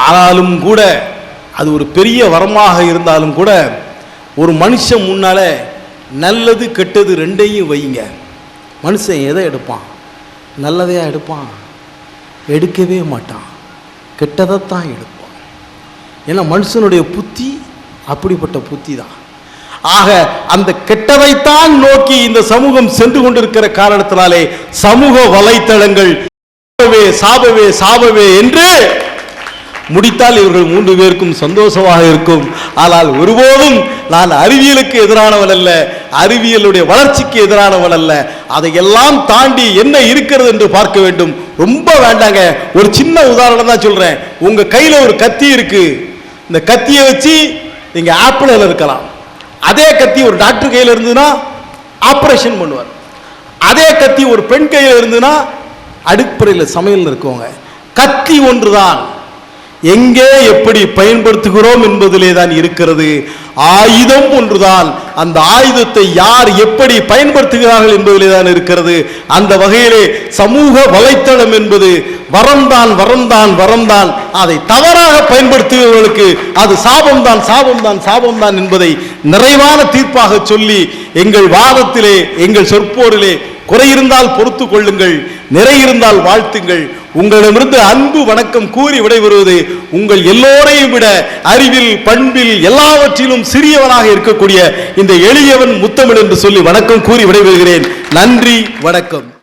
ஆனாலும் கூட அது ஒரு பெரிய வரமாக இருந்தாலும் கூட ஒரு மனுஷன் முன்னால நல்லது கெட்டது ரெண்டையும் வைங்க. மனுஷன் எதை எடுப்பான்? நல்லதையா எடுப்பான்? எடுக்கவே மாட்டான், கெட்டதைத்தான் எடுப்பான். ஏன்னா மனுஷனுடைய புத்தி அப்படிப்பட்ட புத்தி தான். ஆக அந்த கெட்டதைத்தான் நோக்கி இந்த சமூகம் சென்று கொண்டிருக்கிற காரணத்தினாலே சமூக வலைத்தளங்கள் சாபவே சாபவே என்று முடித்தால் இவர்கள் 3 பேருக்கும் சந்தோஷமாக இருக்கும். ஆனால் ஒருபோதும் நான் அறிவியலுக்கு எதிரானவன் அல்ல, அறிவியலுடைய வளர்ச்சிக்கு எதிரானவன் அல்ல. அதையெல்லாம் தாண்டி என்ன இருக்கிறது என்று பார்க்க வேண்டும். ரொம்ப வேண்டாங்க, ஒரு சின்ன உதாரணம் தான் சொல்றேன். உங்க கையில ஒரு கத்தி இருக்கு, இந்த கத்தியை வச்சு நீங்க ஆப்பிள் இருக்கலாம். அதே கத்தி ஒரு டாக்டர் கையில் இருந்ததுன்னா ஆபரேஷன் பண்ணுவார். அதே கத்தி ஒரு பெண் கையில் இருந்ததுன்னா அடுப்பறையில் சமையல் இருக்குவாங்க. கத்தி ஒன்றுதான், எங்கே எப்படி பயன்படுத்துகிறோம் என்பதிலே தான் இருக்கிறது. ஆயுதம் ஒன்றுதான், அந்த ஆயுதத்தை யார் எப்படி பயன்படுத்துகிறார்கள் என்பதிலே தான் இருக்கிறது. அந்த வகையிலே சமூக வலைத்தளம் என்பது வரம்தான் வரம்தான் வரம்தான். அதை தவறாக பயன்படுத்துகிறவர்களுக்கு அது சாபம்தான் சாபம்தான் சாபம்தான் என்பதை நிறைவான தீர்ப்பாக சொல்லி எங்கள் வாதத்திலே எங்கள் சொற்போரிலே குறை இருந்தால் பொறுத்து கொள்ளுங்கள், நிறை இருந்தால் வாழ்த்துங்கள். உங்களிடமிருந்து அன்பு வணக்கம் கூறி விடைபெறுவது உங்கள் எல்லோரையும் விட அறிவில் பண்பில் எல்லாவற்றிலும் சிறியவனாக இருக்கக்கூடிய இந்த எளியவன் முத்தமிழ் என்று சொல்லி வணக்கம் கூறி விடைபெறுகிறேன். நன்றி, வணக்கம்.